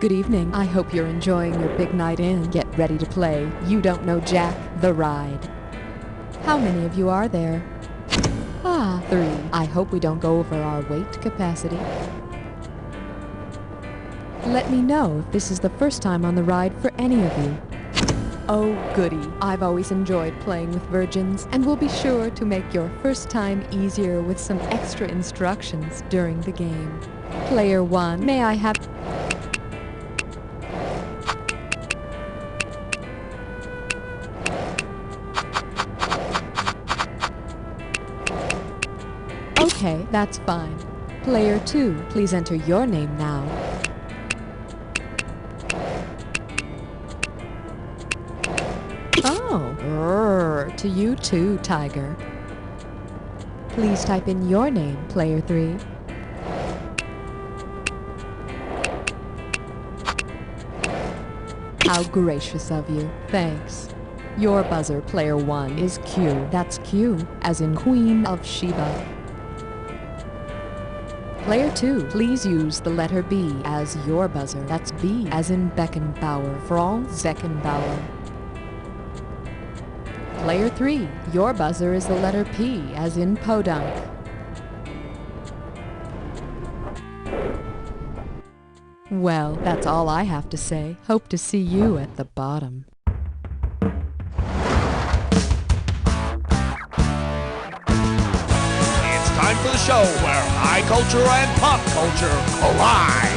Good evening. I hope you're enjoying your big night in. Get ready to play You Don't Know Jack, the ride. How many of you are there? 3. I hope we don't go over our weight capacity. Let me know if this is the first time on the ride for any of you. Oh goody, I've always enjoyed playing with virgins, and we'll be sure to make your first time easier with some extra instructions during the game. Player 1, may I have... Okay, that's fine. Player 2, please enter your name now. Oh, to you too, Tiger. Please type in your name, Player 3. How gracious of you. Thanks. Your buzzer, Player 1, is Q. That's Q, as in Queen of Sheba. Player 2, please use the letter B as your buzzer. That's B, as in Beckenbauer, Franz Beckenbauer. Player 3, your buzzer is the letter P, as in Podunk. Well, that's all I have to say. Hope to see you at the bottom. It's time for the show where high culture and pop culture collide.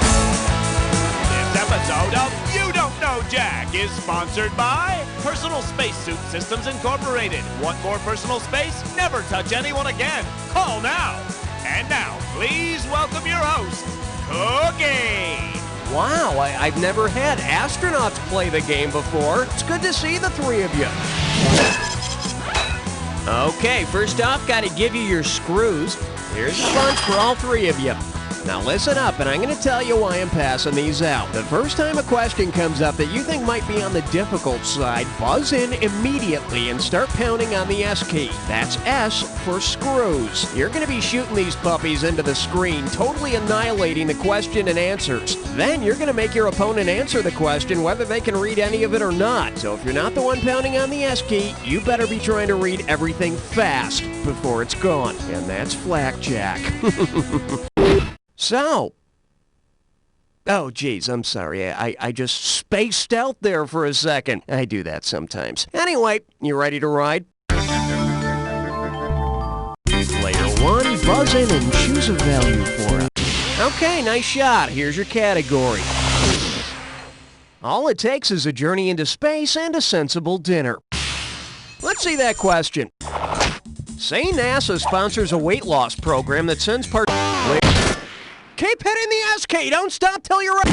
This episode of You Don't Know Jack is sponsored by Personal Spacesuit Systems Incorporated. Want more personal space? Never touch anyone again. Call now. And now, please welcome your host, Cookie. Wow, I've never had astronauts play the game before. It's good to see the three of you. Okay, first off, gotta give you your screws. Here's a bunch for all three of you. Now listen up, and I'm going to tell you why I'm passing these out. The first time a question comes up that you think might be on the difficult side, buzz in immediately and start pounding on the S key. That's S for screws. You're going to be shooting these puppies into the screen, totally annihilating the question and answers. Then you're going to make your opponent answer the question whether they can read any of it or not. So if you're not the one pounding on the S key, you better be trying to read everything fast before it's gone. And that's Flackjack. So, oh geez, I'm sorry, I just spaced out there for a second. I do that sometimes. Anyway, you ready to ride? Player 1, buzz in and choose a value for us. Okay, nice shot. Here's your category. All it takes is a journey into space and a sensible dinner. Let's see that question. Say NASA sponsors a weight loss program that sends Keep hitting the S key. Don't stop till you're right.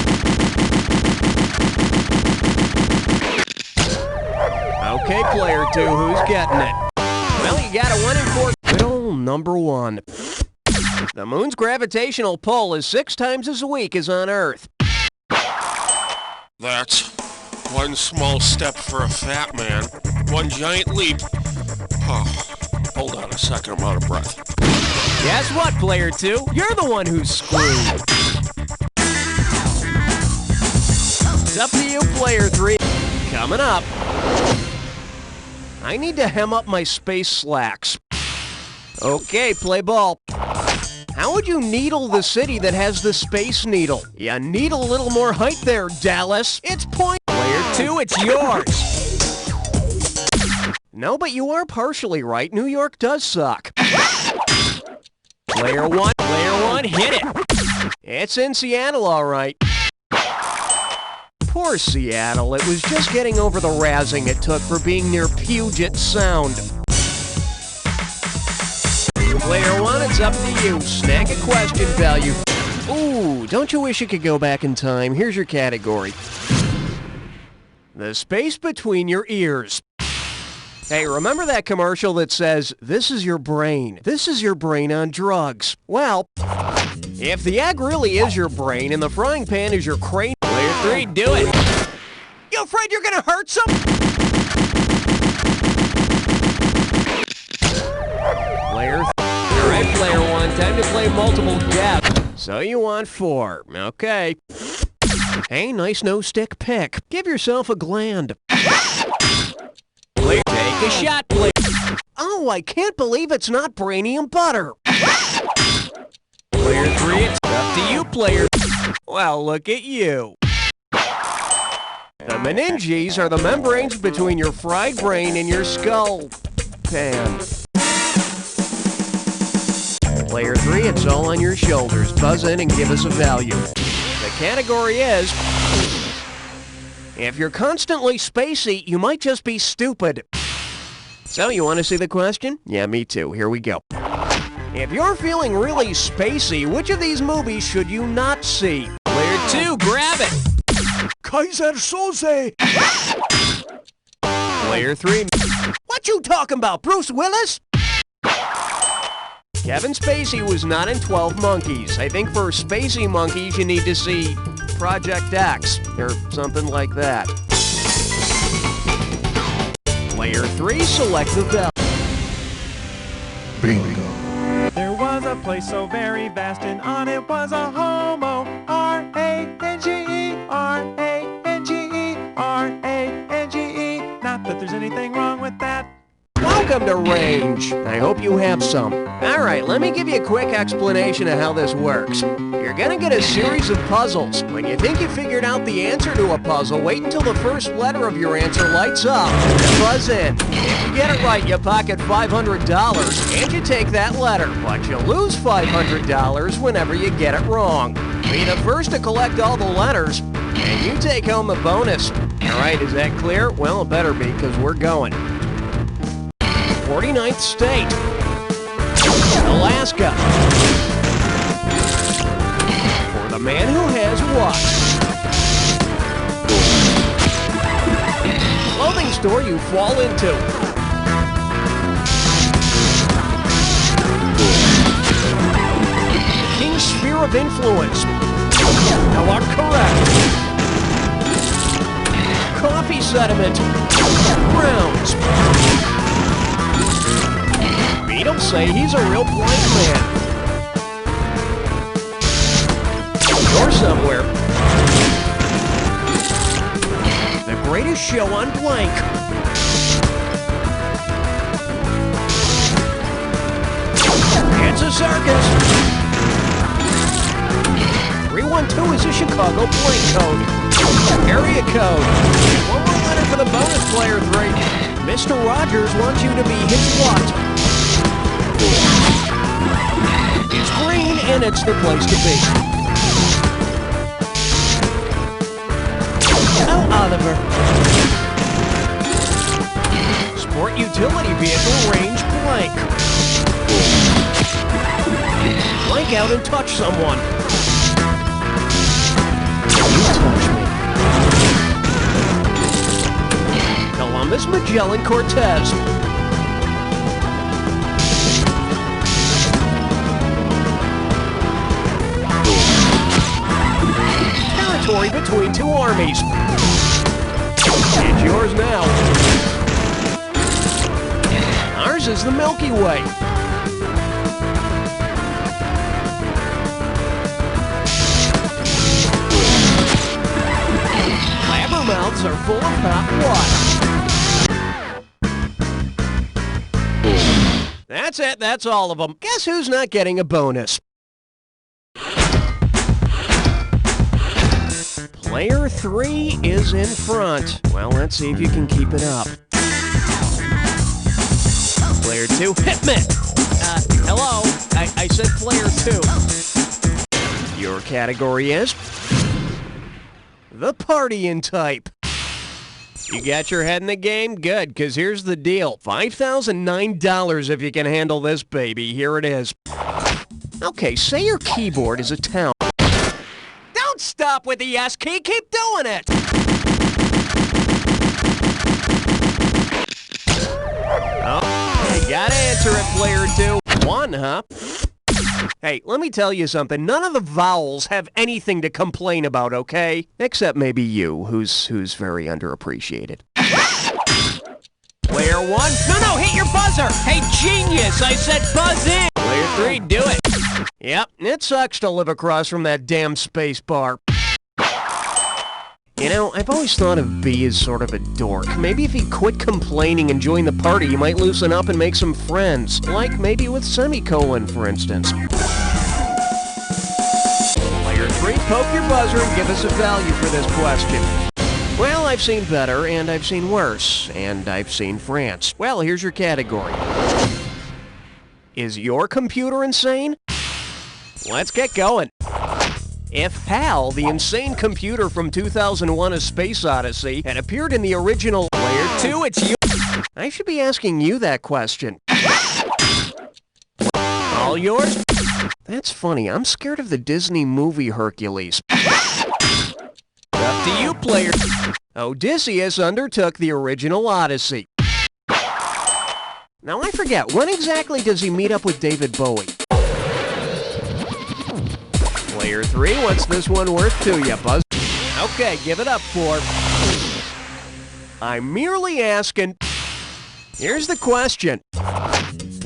Okay, player 2, who's getting it? Well, you got a 1 in 4. Good old number 1. The moon's gravitational pull is 6 times as weak as on Earth. That's one small step for a fat man, one giant leap. Oh, hold on a second, I'm out of breath. Guess what, player 2? You're the one who's screwed. It's up to you, player 3. Coming up. I need to hem up my space slacks. Okay, play ball. How would you needle the city that has the Space Needle? You need a little more height there, Dallas. It's point. Player 2, it's yours. No, but you are partially right. New York does suck. Player 1, hit it. It's in Seattle, all right. Poor Seattle. It was just getting over the razzing it took for being near Puget Sound. Player 1, it's up to you. Snag a question value. Ooh, don't you wish you could go back in time? Here's your category. The space between your ears. Hey, remember that commercial that says, "This is your brain. This is your brain on drugs"? Well, if the egg really is your brain and the frying pan is your crane... Player 3, do it. You afraid you're gonna hurt some? Player... All right, player 1, time to play multiple guess. So you want 4. Okay. Hey, nice no-stick pick. Give yourself a gland. Player, take a shot, player. Oh, I can't believe it's not brainy and butter. Player 3, it's up to you, player. Well, look at you. The meninges are the membranes between your fried brain and your skull pan. Player 3, it's all on your shoulders. Buzz in and give us a value. The category is, if you're constantly spacey, you might just be stupid. So, you want to see the question? Yeah, me too. Here we go. If you're feeling really spacey, which of these movies should you not see? Player 2, grab it! Kaiser Soze! Player 3, what you talking about, Bruce Willis? Kevin Spacey was not in 12 Monkeys. I think for Spacey Monkeys, you need to see Project X, or something like that. Player 3, select the bell. Bingo. There was a place so very vast, and on it was a homo. R-A-N-G-E, R-A-N-G-E, R-A-N-G-E. Not that there's anything wrong with that. Welcome to Range. I hope you have some. Alright, let me give you a quick explanation of how this works. You're gonna get a series of puzzles. When you think you figured out the answer to a puzzle, wait until the first letter of your answer lights up and buzz in. If you get it right, you pocket $500 and you take that letter, but you lose $500 whenever you get it wrong. Be the first to collect all the letters and you take home the bonus. Alright, is that clear? Well, it better be, because we're going. 49th state, Alaska. For the man who has what? Clothing store you fall into. King's sphere of influence. You are correct. Coffee sediment. Browns. Beatles say he's a real blank man. Or somewhere. The greatest show on blank. It's a circus. 312 is a Chicago blank code. Area code. One more letter for the bonus, player 3. Mr. Rogers wants you to be his what? It's green and it's the place to be. Oh, Oliver. Sport utility vehicle range blank. Blank out and touch someone. You touch me. Columbus, Magellan, Cortez. Territory between two armies. It's yours now. Ours is the Milky Way. Blabbermouths are full of hot water. That's it, that's all of them. Guess who's not getting a bonus? Player 3 is in front. Well, let's see if you can keep it up. Player 2, hit me! Hello? I said player 2. Your category is the partying type. You got your head in the game? Good, because here's the deal. $5,009 if you can handle this, baby. Here it is. Okay, say your keyboard is a town. Don't stop with the yes key. Keep doing it. Oh, you gotta answer it, player 2. 1, huh? Hey, let me tell you something. None of the vowels have anything to complain about, okay? Except maybe you, who's very underappreciated. Player 1. No, hit your buzzer. Hey, genius, I said buzz in. Player 3, do it. Yep, it sucks to live across from that damn space bar. You know, I've always thought of B as sort of a dork. Maybe if he quit complaining and joined the party, he might loosen up and make some friends. Like maybe with Semicolon, for instance. Player 3, poke your buzzer and give us a value for this question. Well, I've seen better, and I've seen worse, and I've seen France. Well, here's your category. Is your computer insane? Let's get going. If HAL, the insane computer from 2001: A Space Odyssey, had appeared in the original Player 2, it's you. I should be asking you that question. All yours? That's funny. I'm scared of the Disney movie Hercules. Up to you, player. Odysseus undertook the original Odyssey. Now I forget, when exactly does he meet up with David Bowie? Player 3, what's this one worth to you, Buzz? Okay, give it up for... I'm merely asking... Here's the question.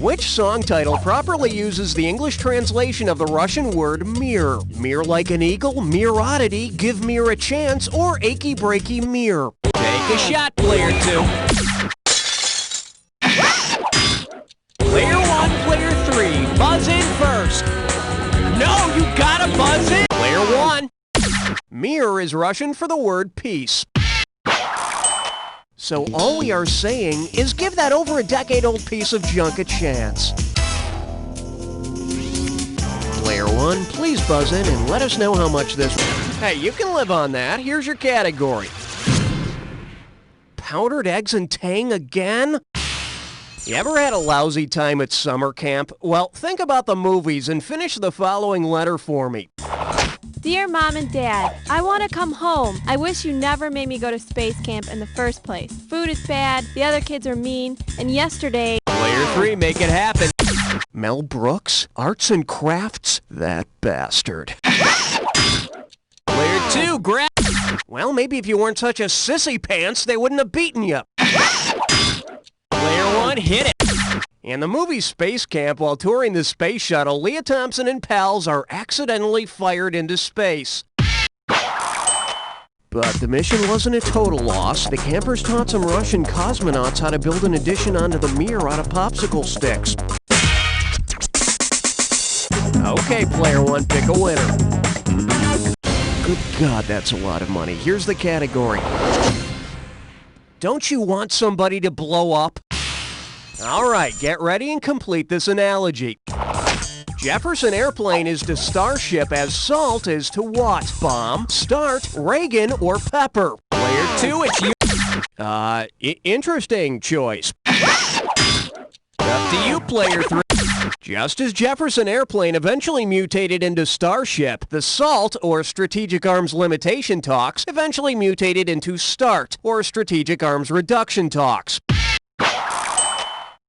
Which song title properly uses the English translation of the Russian word mir? Mir like an eagle, mere oddity, give mir a chance, or achy breaky mir? Take a shot, player 2. Player 1, player 3, buzz in first. No, you gotta buzz in. Player 1. Mir is Russian for the word peace. So all we are saying is give that over a decade-old piece of junk a chance. Player 1, please buzz in and let us know how much this... Hey, you can live on that. Here's your category. Powdered eggs and tang again? You ever had a lousy time at summer camp? Well, think about the movies and finish the following letter for me. Dear Mom and Dad, I want to come home. I wish you never made me go to space camp in the first place. Food is bad, the other kids are mean, and yesterday... Player 3, make it happen. Mel Brooks, arts and crafts, that bastard. Player 2, grab... Well, maybe if you weren't such a sissy pants, they wouldn't have beaten you. Player 1, hit it. In the movie Space Camp, while touring the space shuttle, Leah Thompson and pals are accidentally fired into space. But the mission wasn't a total loss. The campers taught some Russian cosmonauts how to build an addition onto the mir out of popsicle sticks. Okay, Player 1, pick a winner. Good God, that's a lot of money. Here's the category. Don't you want somebody to blow up? All right, get ready and complete this analogy. Jefferson Airplane is to Starship as Salt is to what? Bomb, Start, Reagan, or Pepper? Player 2, it's you. Interesting choice. Up to you, Player 3. Just as Jefferson Airplane eventually mutated into Starship, the SALT, or Strategic Arms Limitation Talks, eventually mutated into START, or Strategic Arms Reduction Talks.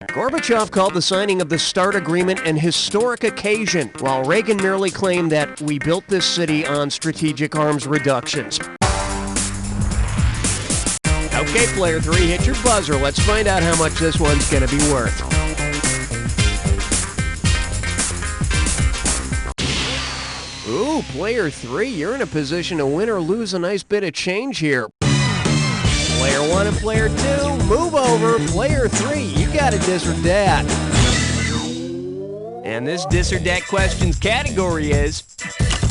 Gorbachev called the signing of the START agreement an historic occasion, while Reagan merely claimed that we built this city on strategic arms reductions. Okay, Player 3, hit your buzzer. Let's find out how much this one's going to be worth. Ooh, Player 3, you're in a position to win or lose a nice bit of change here. Player 1 and Player 2, move over. Player 3, you got a dis or dat. And this dis or dat questions category is,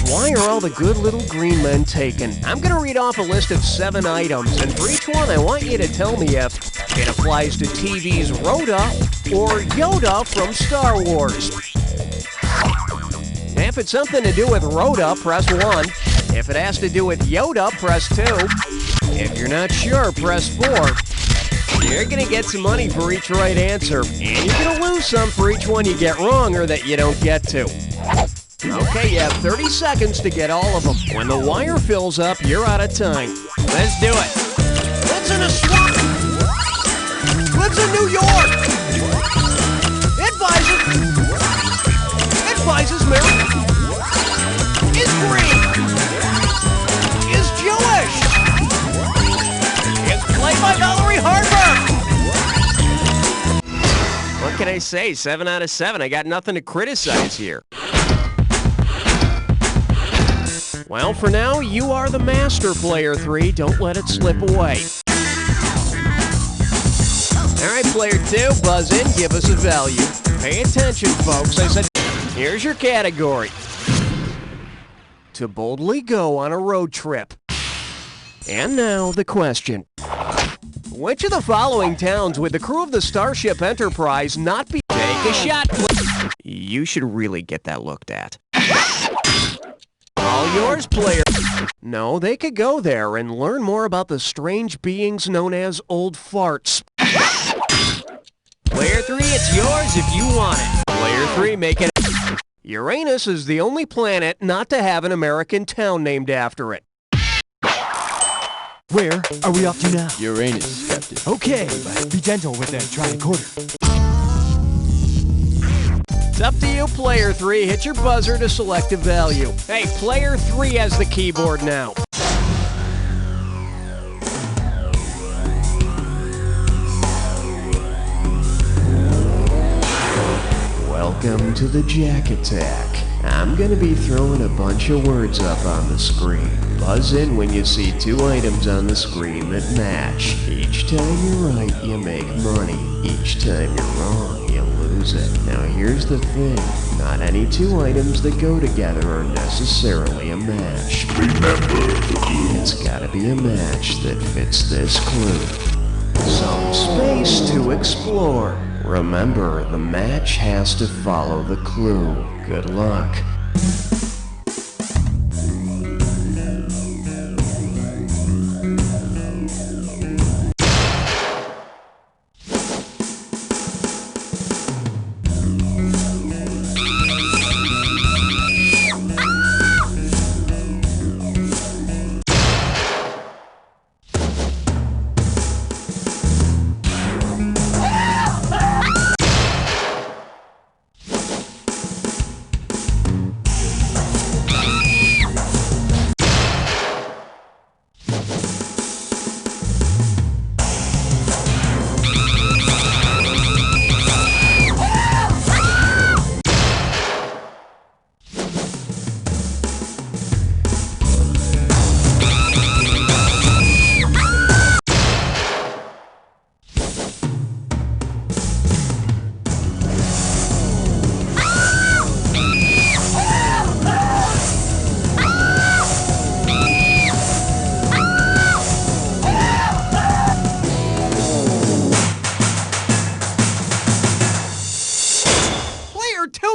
why are all the good little green men taken? I'm going to read off a list of 7 items, and for each one I want you to tell me if it applies to TV's Rhoda or Yoda from Star Wars. If it's something to do with Rhoda, press 1. If it has to do with Yoda, press 2. If you're not sure, press 4. You're going to get some money for each right answer, and you're going to lose some for each one you get wrong or that you don't get to. Okay, you have 30 seconds to get all of them. When the wire fills up, you're out of time. Let's do it. Lives in a swamp. Lives in New York. Advises Mary. Is green. Is Jewish. Is played by Valerie Harper. What can I say? 7 out of 7. I got nothing to criticize here. Well, for now, you are the master, Player 3. Don't let it slip away. All right, Player 2, buzz in, give us a value. Pay attention, folks. I said, here's your category. To boldly go on a road trip. And now, the question. Which of the following towns would the crew of the Starship Enterprise not be... Take a shot, please. You should really get that looked at. All yours, Player. No, they could go there and learn more about the strange beings known as old farts. Player 3, it's yours if you want it. Player 3, make it. Uranus is the only planet not to have an American town named after it. Where are we off to now? Uranus, Captain. Okay, but be gentle with that tricorder. It's up to you, Player 3. Hit your buzzer to select a value. Hey, Player 3 has the keyboard now. Welcome to the Jack Attack. I'm gonna be throwing a bunch of words up on the screen. Buzz in when you see 2 items on the screen that match. Each time you're right, you make money. Each time you're wrong, you lose it. Now here's the thing. Not any 2 items that go together are necessarily a match. Remember the clue. It's gotta be a match that fits this clue. Some space to explore. Remember, the match has to follow the clue. Good luck.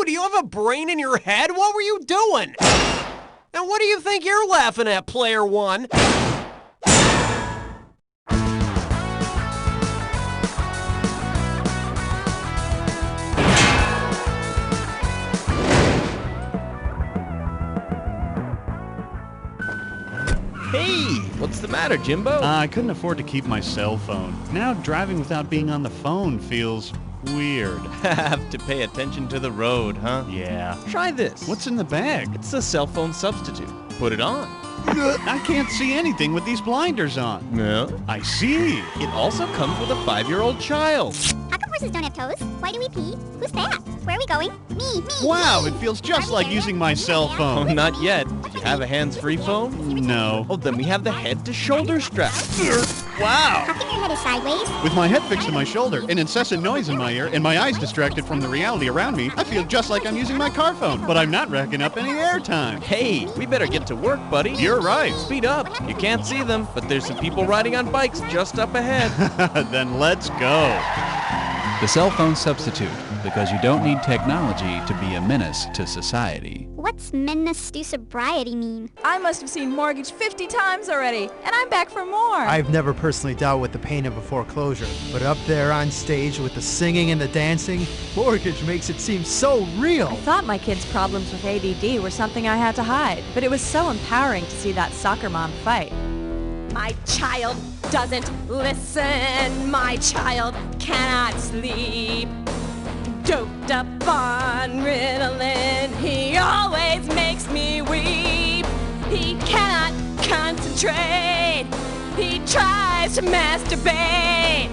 Do you have a brain in your head? What were you doing? And what do you think you're laughing at, Player 1? Hey, what's the matter, Jimbo? I couldn't afford to keep my cell phone. Now driving without being on the phone feels weird. Have to pay attention to the road, huh? Yeah. Try this. What's in the bag? It's a cell phone substitute. Put it on. I can't see anything with these blinders on. No. I see. It also comes with a 5-year-old child. How come horses don't have toes? Why do we pee? Who's that? Where are we going? Me. Wow, it feels just like using my cell Oh, phone. not yet. Do you have a hands-free phone? No. Oh, then we have the head-to-shoulder strap. Wow. How come your head is sideways? With my head fixed to my shoulder, an incessant noise in my ear, and my eyes distracted from the reality around me, I feel just like I'm using my car phone, but I'm not racking up any airtime. Hey, we better get to work, buddy. You're right. Speed up. You can't see them, but there's some people riding on bikes just up ahead. Then let's go. The cell phone substitute, because you don't need technology to be a menace to society. What's menace to sobriety mean? I must have seen mortgage 50 times already, and I'm back for more. I've never personally dealt with the pain of a foreclosure, but up there on stage with the singing and the dancing, mortgage makes it seem so real. I thought my kids' problems with ADD were something I had to hide, but it was so empowering to see that soccer mom fight. My child doesn't listen. My child cannot sleep. Doped up on Ritalin, he always makes me weep. He cannot concentrate. He tries to masturbate.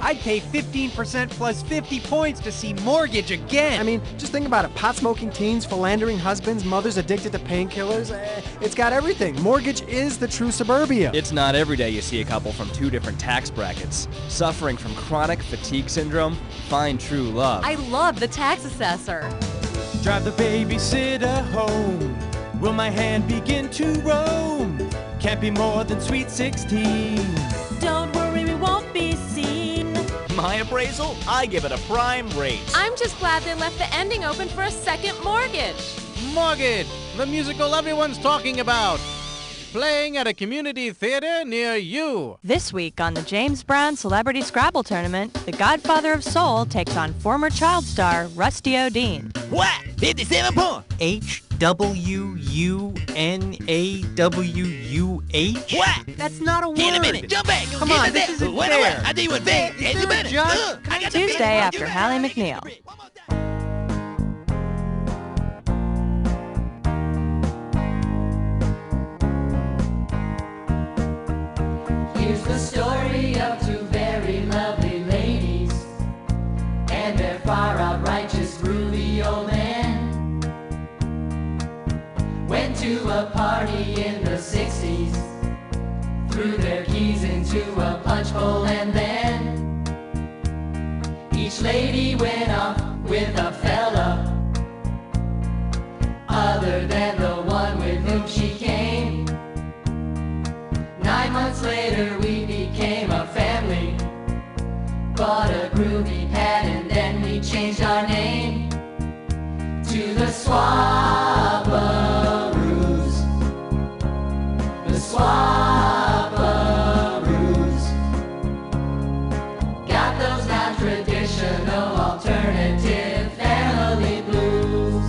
I'd pay 15% plus 50 points to see Mortgage again. I mean, just think about it. Pot-smoking teens, philandering husbands, mothers addicted to painkillers. It's got everything. Mortgage is the true suburbia. It's not every day you see a couple from 2 different tax brackets. Suffering from chronic fatigue syndrome, find true love. I love the tax assessor. Drive the babysitter home. Will my hand begin to roam? Can't be more than sweet 16. Don't worry, we won't be seen. My appraisal? I give it a prime rate. I'm just glad they left the ending open for a second mortgage. Mortgage, the musical everyone's talking about. Playing at a community theater near you. This week on the James Brown Celebrity Scrabble Tournament, the Godfather of Soul takes on former child star Rusty O'Dean. What? 57 points. H-W-U-N-A-W-U-H? What? That's not a word. Get a minute. Jump back. Come on, this isn't fair. I tell you what, fair. It's a minute. Tuesday after Hallie McNeil. Here's the story of 2 very lovely ladies and their far-out righteous groovy old man. Went to a party in the 60s, threw their keys into a punch bowl, and then each lady went off with a fella other than the one with whom she came. 9 months later we became a family, bought a groovy pad, and then we changed our name to the Swabbaroos. The Swabbaroos. Got those non-traditional alternative family blues.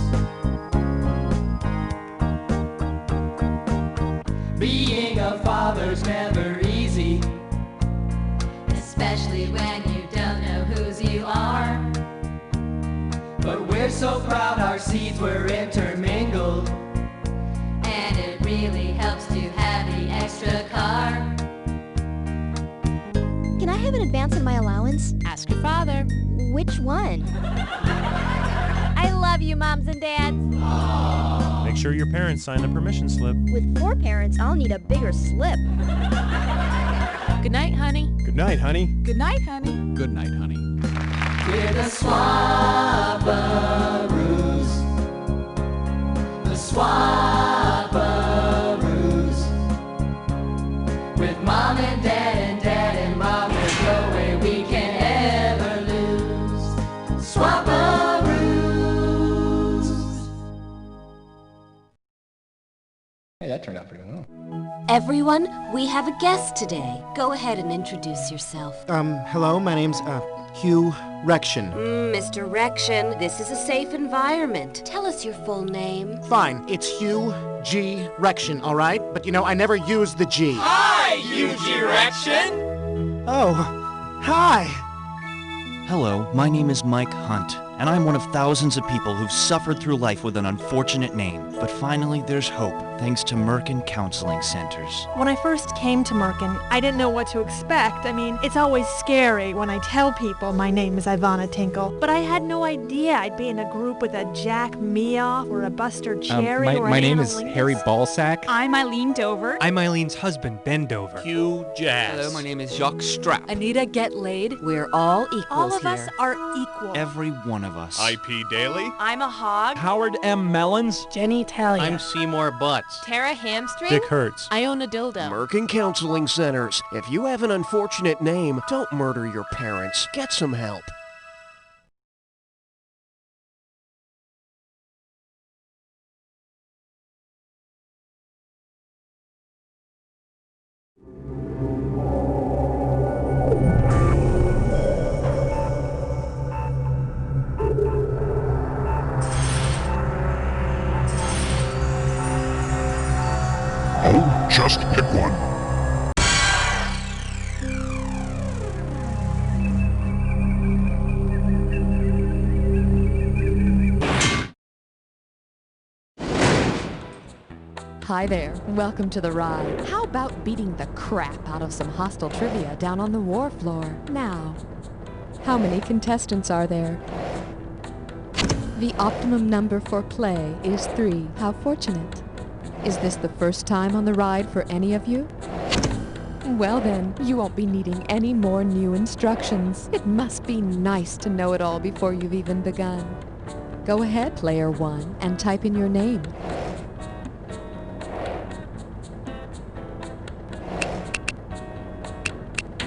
Being a father's never easy, especially when you don't know whose you are. But we're so proud our seeds were intermingled, and it really helps to have the extra car. Can I have an advance on my allowance? Ask your father. Which one? I love you, moms and dads. Make sure your parents sign the permission slip. With 4 parents, I'll need a bigger slip. Good night, honey. Good night, honey. Good night, honey. Good night, honey. We're the Swabbaroos. The Swabbaroos. With mom and dad and mom, there's no way we can ever lose. Swabbaroos. Hey, that turned out pretty well. Everyone, we have a guest today. Go ahead and introduce yourself. Hello, my name's, Hugh Rection. Mr. Rection, this is a safe environment. Tell us your full name. Fine, it's Hugh G. Rection, all right? But you know, I never use the G. Hi, UG Rection. Oh, hi. Hello, my name is Mike Hunt, and I'm one of thousands of people who've suffered through life with an unfortunate name. But finally, there's hope, thanks to Merkin Counseling Centers. When I first came to Merkin, I didn't know what to expect. I mean, it's always scary when I tell people my name is Ivana Tinkle, but I had no idea I'd be in a group with a Jack Meoff or a Buster Cherry or my name Anna is Lingus. Harry Ballsack. I'm Eileen Dover. I'm Eileen's husband, Ben Dover. Hugh Jazz. Hello, my name is Jacques Strap. Anita Get Laid. We're all equals All of us here. are equal. Every one of us. IP Daily. I'm a hog. Howard M. Mellons. Jenny Talia. I'm Seymour Butts. Tara Hamstring. Dick Hertz. I own a dildo. Merkin Counseling Centers. If you have an unfortunate name, don't murder your parents. Get some help. Oh, just hit one. Hi there. Welcome to the ride. How about beating the crap out of some hostile trivia down on the war floor? Now, how many contestants are there? The optimum number for play is 3. How fortunate. Is this the first time on the ride for any of you? Well then, you won't be needing any more new instructions. It must be nice to know it all before you've even begun. Go ahead, Player 1, and type in your name.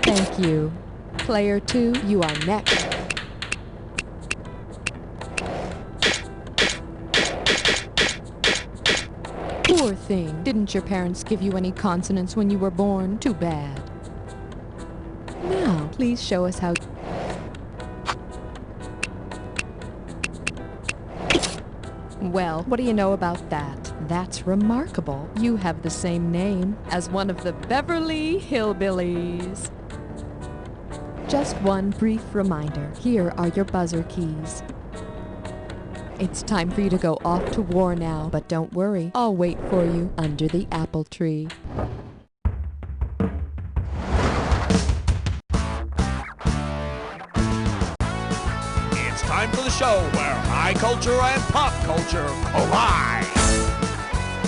Thank you. Player 2, you are next. Poor thing. Didn't your parents give you any consonants when you were born? Too bad. Now, please show us how... Well, what do you know about that? That's remarkable. You have the same name as one of the Beverly Hillbillies. Just one brief reminder. Here are your buzzer keys. It's time for you to go off to war now, but don't worry. I'll wait for you under the apple tree. It's time for the show where high culture and pop culture collide.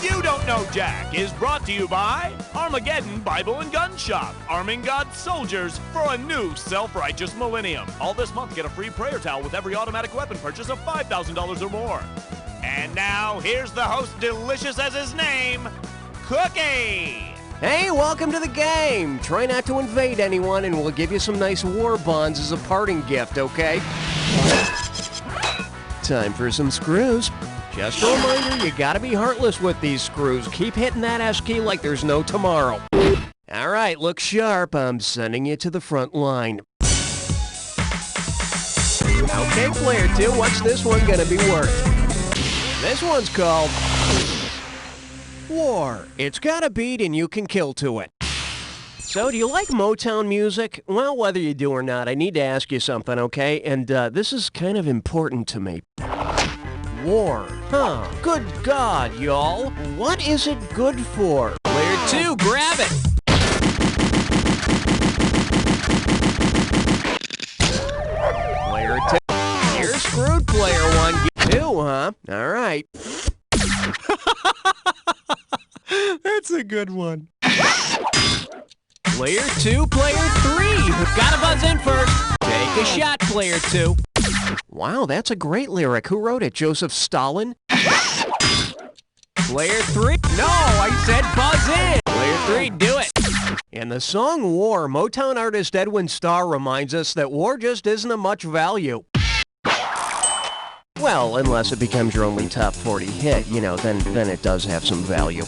You Don't Know Jack is brought to you by Armageddon Bible and Gun Shop, arming God's soldiers for a new self-righteous millennium. All this month, get a free prayer towel with every automatic weapon purchase of $5,000 or more. And now, here's the host, delicious as his name, Cookie. Hey, welcome to the game. Try not to invade anyone, and we'll give you some nice war bonds as a parting gift, okay? Time for some screws. Just a reminder, you gotta be heartless with these screws. Keep hitting that S key like there's no tomorrow. All right, look sharp. I'm sending you to the front line. Okay, Player 2, what's this one gonna be worth? This one's called War. It's got a beat and you can kill to it. So, do you like Motown music? Well, whether you do or not, I need to ask you something, okay? And this is kind of important to me. War. Huh. Good God, y'all. What is it good for? Player 2, grab it! Player 2. You're screwed, Player 1. You 2, huh? All right. That's a good one. Player 2, Player 3. Gotta buzz in first. Take a shot, Player 2. Wow, that's a great lyric. Who wrote it? Joseph Stalin? Player 3. No, I said buzz in. Player 3, do it. In the song War, Motown artist Edwin Starr reminds us that war just isn't of much value. Well, unless it becomes your only top 40 hit, you know, then it does have some value.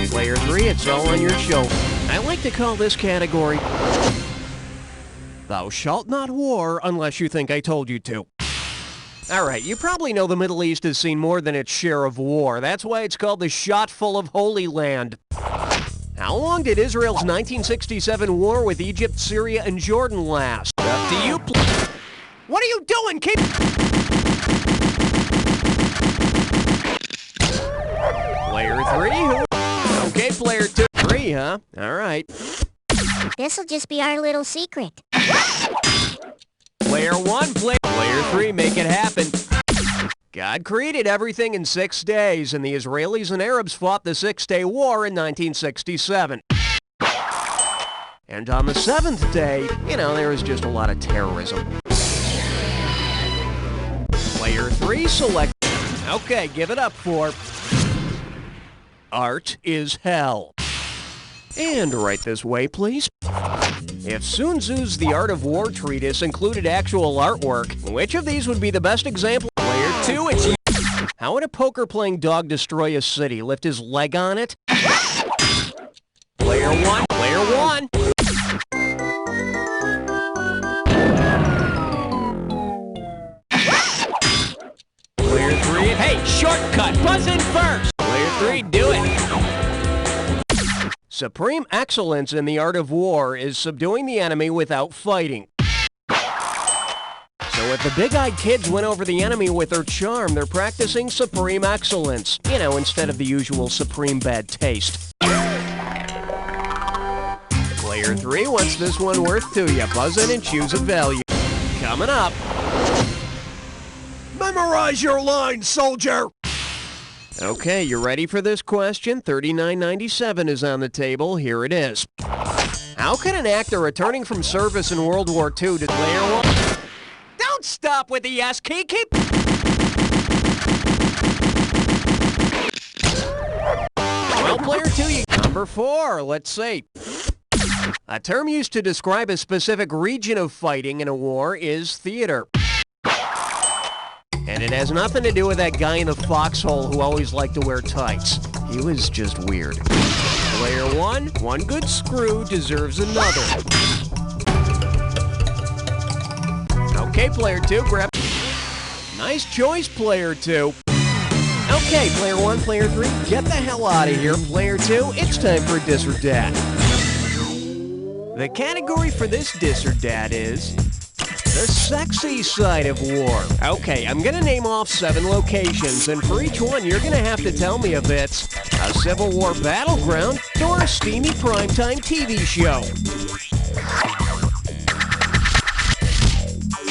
Player 3, it's all on your show. I like to call this category Thou Shalt Not War Unless You Think I Told You To. Alright, you probably know the Middle East has seen more than its share of war. That's why it's called the Shot Full of Holy Land. How long did Israel's 1967 war with Egypt, Syria, and Jordan last? Up to you. What are you doing, kid? Player 3, okay, Player 2. 3, huh? Alright. This'll just be our little secret. Player 1, Player 3, make it happen. God created everything in 6 days, and the Israelis and Arabs fought the Six-Day War in 1967. And on the 7th day, you know, there was just a lot of terrorism. Player 3, select. Okay, give it up for Art is Hell. And right this way, please. If Sun Tzu's The Art of War treatise included actual artwork, which of these would be the best example? Player 2, it's you. How would a poker-playing dog destroy a city? Lift his leg on it? Player 1, Player 1. Player 3, hey, shortcut, buzz in first. Player 3, do it. Supreme excellence in the art of war is subduing the enemy without fighting. So if the big-eyed kids win over the enemy with their charm, they're practicing supreme excellence. You know, instead of the usual supreme bad taste. Player 3, what's this one worth to you? Buzz in and choose a value. Coming up. Memorize your lines, soldier! Okay, you ready for this question? $39.97 is on the table. Here it is. How can an actor returning from service in World War II declare one? Don't stop with the yes key. Keep. Well, player 2, you. Number 4, let's see. A term used to describe a specific region of fighting in a war is theater. And it has nothing to do with that guy in the foxhole who always liked to wear tights. He was just weird. Player 1, one good screw deserves another. Okay, player 2, grab. Nice choice, player 2. Okay, player 1, player 3, get the hell out of here. Player 2, it's time for Dis or Dat. The category for this Dis or Dat is the sexy side of war. Okay, I'm gonna name off 7 locations, and for each one, you're gonna have to tell me if it's a Civil War battleground or a steamy primetime TV show.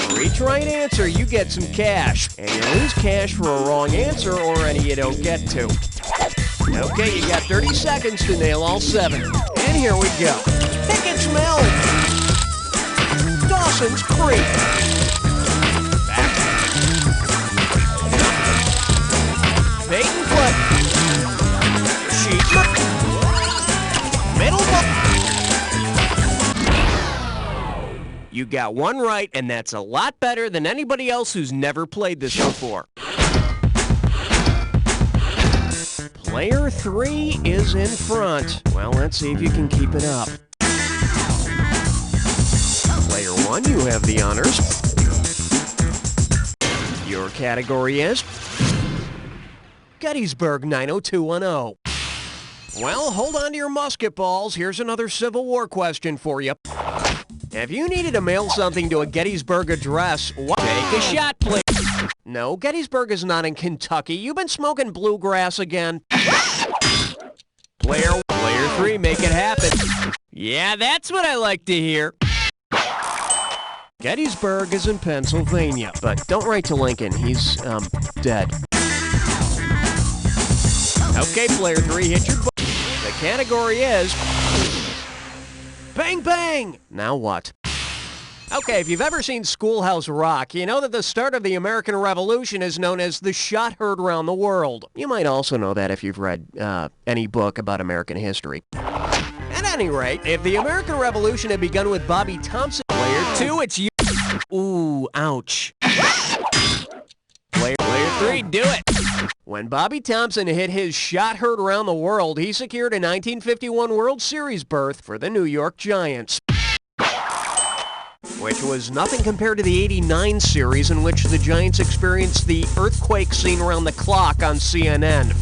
For each right answer, you get some cash, and you lose cash for a wrong answer or any you don't get to. Okay, you got 30 seconds to nail all 7. And here we go. Pick and smell. Dawson's Creek. Back. Bait and flip. Sheep. Middle. You got 1 right, and that's a lot better than anybody else who's never played this before. Player 3 is in front. Well, let's see if you can keep it up. Player 1, you have the honors. Your category is Gettysburg 90210. Well, hold on to your musket balls. Here's another Civil War question for you. If you needed to mail something to a Gettysburg address, what? Take a shot, please. No, Gettysburg is not in Kentucky. You've been smoking bluegrass again. Player 3, make it happen. Yeah, that's what I like to hear. Gettysburg is in Pennsylvania, but don't write to Lincoln. He's, dead. Okay, player 3, hit your button. The category is Bang Bang! Now what? Okay, if you've ever seen Schoolhouse Rock, you know that the start of the American Revolution is known as the shot heard round the world. You might also know that if you've read any book about American history. At any rate, if the American Revolution had begun with Bobby Thompson, player 2, it's you. Ooh, ouch. Player 3, do it. When Bobby Thompson hit his shot heard around the world, he secured a 1951 World Series berth for the New York Giants. Which was nothing compared to the '89 series in which the Giants experienced the earthquake scene around the clock on CNN.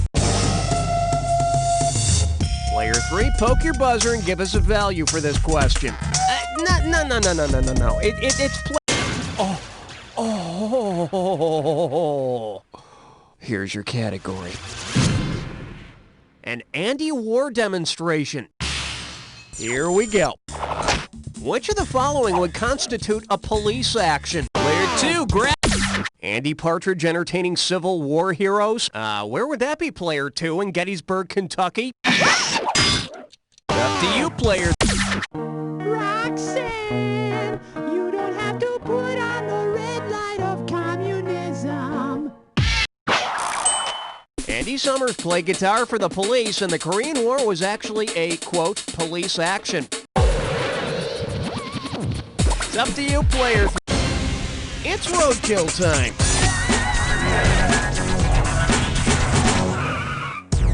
Player 3, poke your buzzer and give us a value for this question. No. It's Oh. Here's your category. An anti-war demonstration. Here we go. Which of the following would constitute a police action? Player 2, grab. Andy Partridge entertaining Civil War heroes? Where would that be, player 2? In Gettysburg, Kentucky? Up to you, player. Roxanne, you don't have to put on the red light of communism. Andy Summers played guitar for the Police, and the Korean War was actually a, quote, police action. It's up to you, player. It's roadkill time.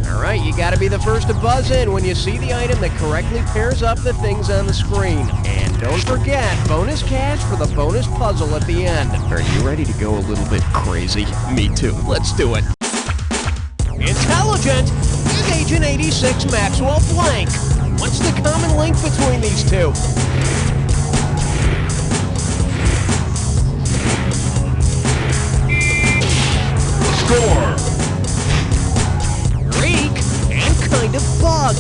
All right, you got to be the first to buzz in when you see the item that correctly pairs up the things on the screen. And don't forget, bonus cash for the bonus puzzle at the end. Are you ready to go a little bit crazy? Me too. Let's do it. Intelligent is Agent 86 Maxwell Blank. What's the common link between these two? Score! Reek and kind of bug.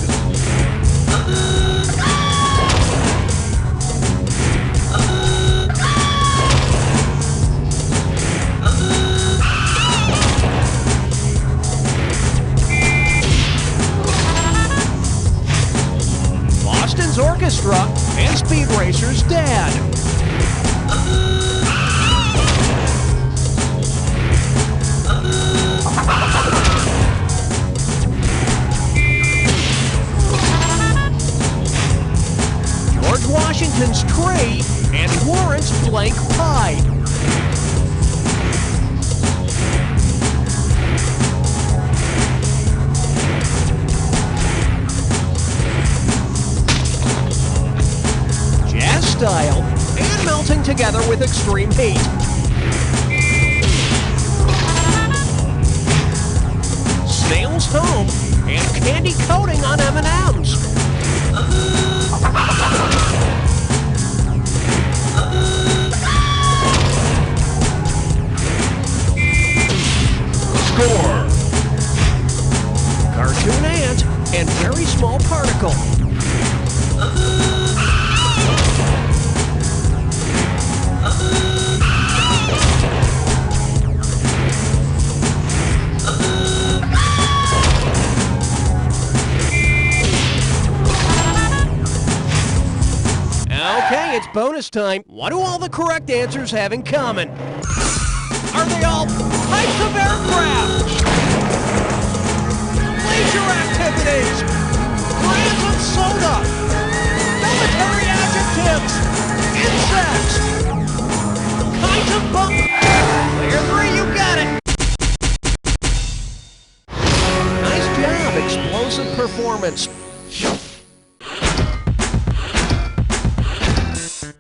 Boston's Orchestra and Speed Racer's dad. George Washington's tree and Warren's blank pie. Jazz style and melting together with extreme heat. Snail's home and candy coating on M&M's. Score! Cartoon ant and very small particle. Okay, it's bonus time. What do all the correct answers have in common? Are they all types of aircraft? Leisure activities? Brands of soda? Military adjectives? Insects? Kinds of bump? Player 3, you got it! Nice job, explosive performance.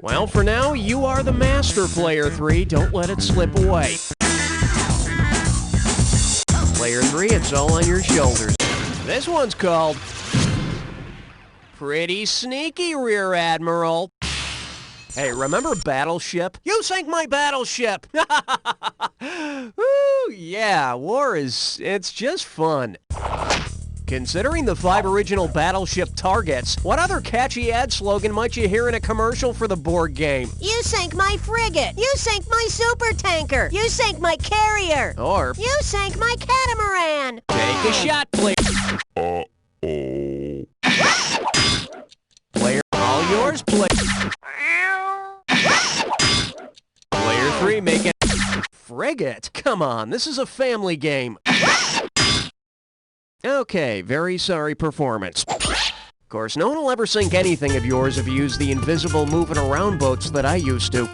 Well, for now, you are the master, Player 3. Don't let it slip away. Player 3, it's all on your shoulders. This one's called Pretty Sneaky, Rear Admiral. Hey, remember Battleship? You sank my battleship! Woo, yeah, it's just fun. Considering the 5 original Battleship targets, what other catchy ad slogan might you hear in a commercial for the board game? You sank my frigate! You sank my supertanker! You sank my carrier! Or, you sank my catamaran! Take a shot, please. Player, all yours, player. Player 3, make it frigate. Come on, this is a family game. Okay, very sorry performance. Of course, no one will ever sink anything of yours if you use the invisible moving around boats that I used to.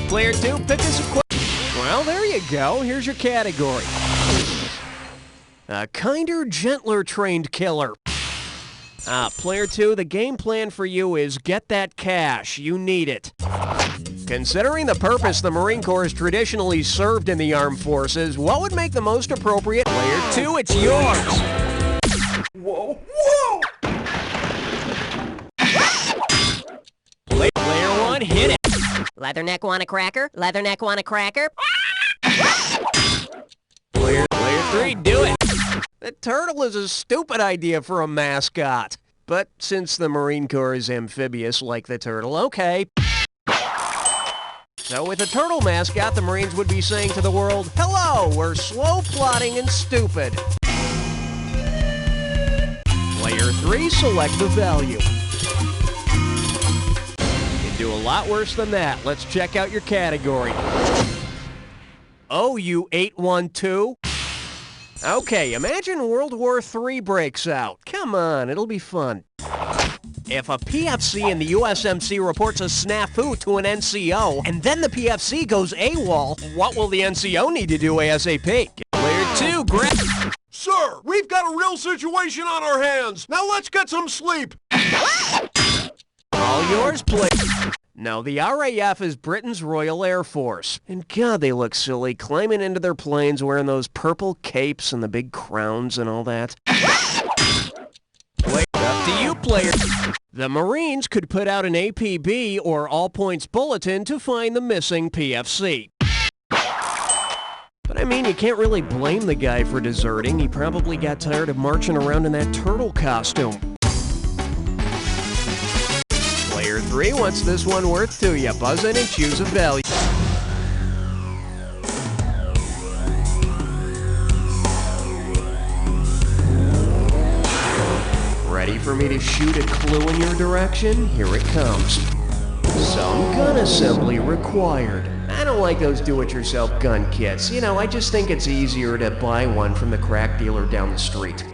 Player 2, pick us a question. Well, there you go. Here's your category. A kinder, gentler trained killer. Player 2, the game plan for you is get that cash. You need it. Considering the purpose the Marine Corps has traditionally served in the armed forces, what would make the most appropriate? Player 2, it's yours. Whoa, whoa! Player 1, hit it. Leatherneck want a cracker? Leatherneck want a cracker? Player 3, do it. The turtle is a stupid idea for a mascot. But since the Marine Corps is amphibious like the turtle, okay. So with a turtle mascot, the Marines would be saying to the world, hello, we're slow, plodding, and stupid. Player 3, select the value. You can do a lot worse than that. Let's check out your category. OWE 812. Okay, imagine World War III breaks out. Come on, it'll be fun. If a PFC in the USMC reports a snafu to an NCO, and then the PFC goes AWOL, what will the NCO need to do ASAP? Player 2, grab... Sir, we've got a real situation on our hands. Now let's get some sleep. All yours, player. No, the RAF is Britain's Royal Air Force. And God, they look silly, climbing into their planes wearing those purple capes and the big crowns and all that. Wait, up to you, player. The Marines could put out an APB or all-points bulletin to find the missing PFC. I mean, you can't really blame the guy for deserting. He probably got tired of marching around in that turtle costume. Player 3, what's this one worth to you? Buzz in and choose a value. Ready for me to shoot a clue in your direction? Here it comes. Some gun assembly required. I don't like those do-it-yourself gun kits. You know, I just think it's easier to buy one from the crack dealer down the street.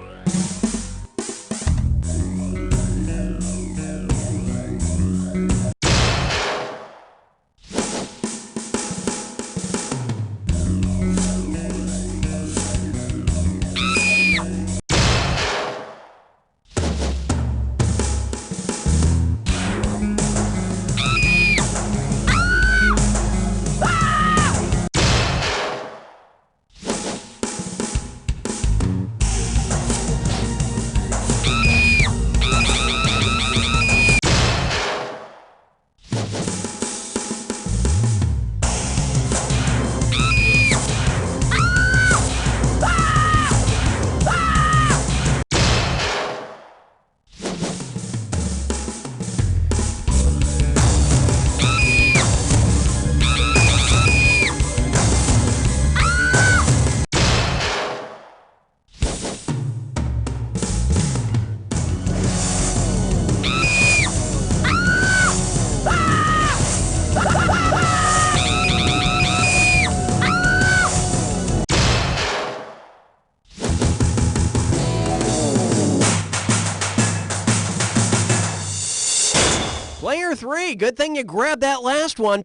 Player 3, good thing you grabbed that last one.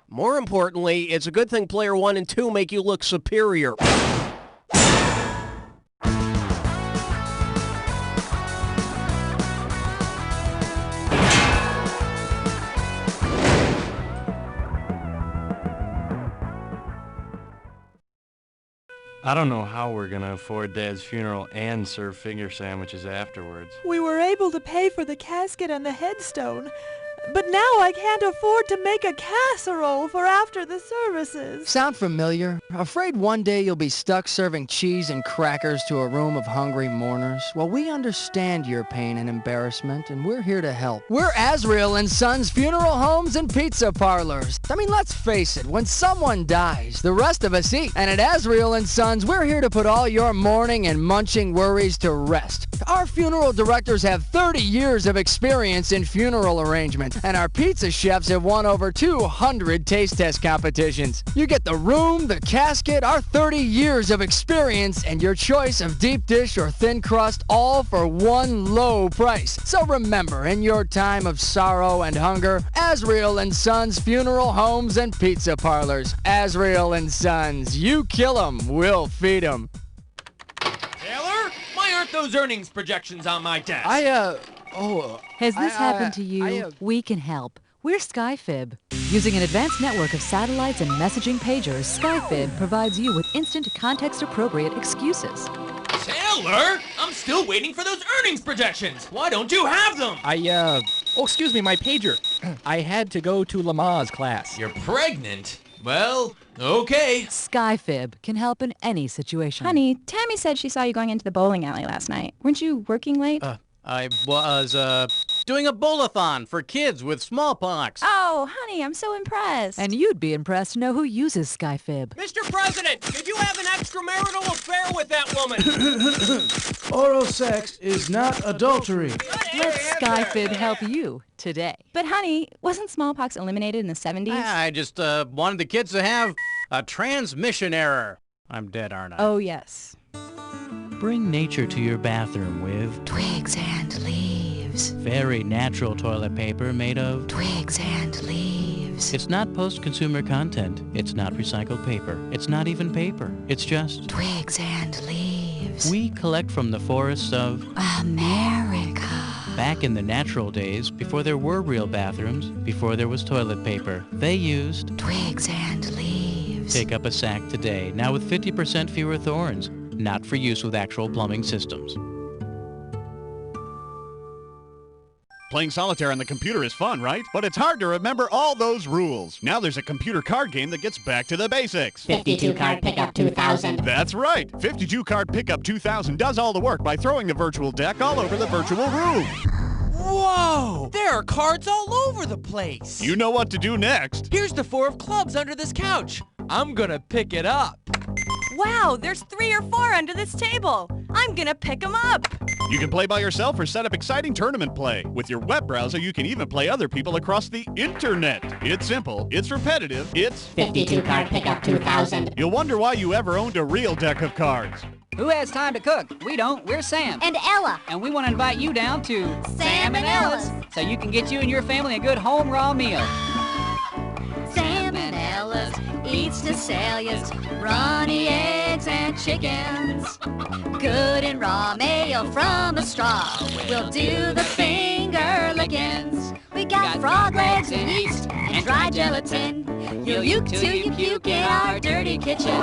More importantly, it's a good thing player 1 and 2 make you look superior. I don't know how we're gonna afford Dad's funeral and serve finger sandwiches afterwards. We were able to pay for the casket and the headstone, but now I can't afford to make a casserole for after the services. Sound familiar? Afraid one day you'll be stuck serving cheese and crackers to a room of hungry mourners? Well, we understand your pain and embarrassment, and we're here to help. We're Azrael and Sons Funeral Homes and Pizza Parlors. I mean, let's face it, when someone dies, the rest of us eat. And at Azrael and Sons, we're here to put all your mourning and munching worries to rest. Our funeral directors have 30 years of experience in funeral arrangement, and our pizza chefs have won over 200 taste test competitions. You get the room, the casket, our 30 years of experience, and your choice of deep dish or thin crust, all for one low price. So remember, in your time of sorrow and hunger, Azrael and Sons Funeral Homes and Pizza Parlors. Azrael and Sons, you kill 'em, we'll feed 'em. Taylor, why aren't those earnings projections on my desk? Has this happened to you? We can help. We're SkyFib. Using an advanced network of satellites and messaging pagers, SkyFib provides you with instant context-appropriate excuses. Taylor, I'm still waiting for those earnings projections. Why don't you have them? Excuse me, my pager. I had to go to Lamaze class. You're pregnant? Well, okay. SkyFib can help in any situation. Honey, Tammy said she saw you going into the bowling alley last night. Weren't you working late? I was, doing a bowl-a-thon for kids with smallpox. Oh, honey, I'm so impressed. And you'd be impressed to know who uses SkyFib. Mr. President, did you have an extramarital affair with that woman? Oral sex is not adultery. Let SkyFib help you today. But honey, wasn't smallpox eliminated in the 70s? I just, wanted the kids to have a transmission error. I'm dead, aren't I? Oh, yes. Bring nature to your bathroom with twigs and leaves. Very natural toilet paper made of twigs and leaves. It's not post-consumer content. It's not recycled paper. It's not even paper. It's just twigs and leaves. We collect from the forests of America. Back in the natural days, before there were real bathrooms, before there was toilet paper, they used twigs and leaves. Pick up a sack today, now with 50% fewer thorns. Not for use with actual plumbing systems. Playing solitaire on the computer is fun, right? But it's hard to remember all those rules. Now there's a computer card game that gets back to the basics. 52 Card Pickup 2000. That's right. 52 Card Pickup 2000 does all the work by throwing the virtual deck all over the virtual room. Whoa! There are cards all over the place. You know what to do next. Here's the 4 of clubs under this couch. I'm gonna pick it up. Wow, there's 3 or 4 under this table. I'm gonna pick them up. You can play by yourself or set up exciting tournament play. With your web browser, you can even play other people across the internet. It's simple, it's repetitive, it's 52 Card Pickup 2000. You'll wonder why you ever owned a real deck of cards. Who has time to cook? We don't. We're Sam. And Ella. And we want to invite you down to Sam and Ella's, so you can get you and your family a good home raw meal. Sam and Ella's eats the sallies, runny eggs and chickens. Good and raw mayo from a straw. We'll do the finger lickings. We got frog legs and yeast and dry gelatin. You'll uke till you puke in our dirty kitchen.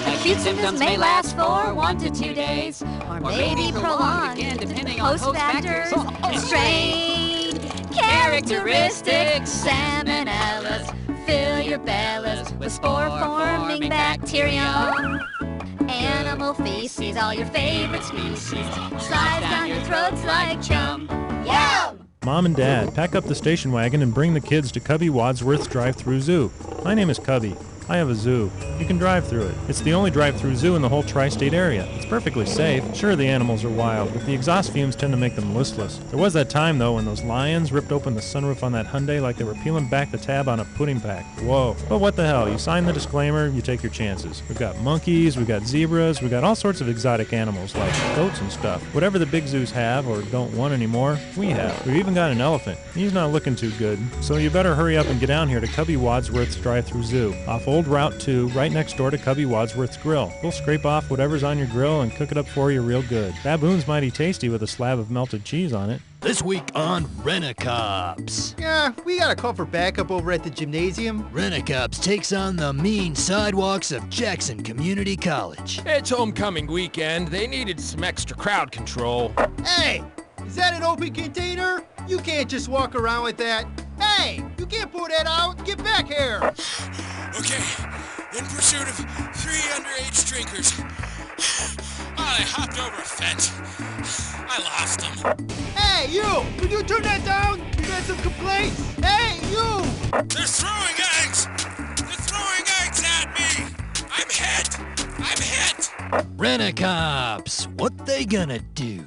Acute symptoms may last for 1 to 2 days, or maybe prolonged again, depending on host factors and strain characteristics. Salmonella's fill your bellas with spore-forming bacterium. Animal feces, all your favorite species, slides down your throats like chum. Yum! Mom and Dad, pack up the station wagon and bring the kids to Cubby Wadsworth's drive-through zoo. My name is Cubby. I have a zoo. You can drive through it. It's the only drive-through zoo in the whole tri-state area. It's perfectly safe. Sure, the animals are wild, but the exhaust fumes tend to make them listless. There was that time, though, when those lions ripped open the sunroof on that Hyundai like they were peeling back the tab on a pudding pack. Whoa. But what the hell? You sign the disclaimer, you take your chances. We've got monkeys, we've got zebras, we've got all sorts of exotic animals like goats and stuff. Whatever the big zoos have or don't want anymore, we have. We've even got an elephant. He's not looking too good, so you better hurry up and get down here to Cubby Wadsworth's drive-through zoo, off Old Route 2, right next door to Cubby Wadsworth's Grill. We'll scrape off whatever's on your grill and cook it up for you real good. Baboon's mighty tasty with a slab of melted cheese on it. This week on Rent-A-Cops. Yeah, we got a call for backup over at the gymnasium. Rent-A-Cops takes on the mean sidewalks of Jackson Community College. It's homecoming weekend. They needed some extra crowd control. Hey, is that an open container? You can't just walk around with that. Hey, you can't pull that out. Get back here. Okay, in pursuit of 3 underage drinkers. I hopped over a fence. I lost them. Hey, you! Could you turn that down? We got some complaints. Hey, you! They're throwing eggs! They're throwing eggs at me! I'm hit! I'm hit! Rent-A-Cops, what they gonna do?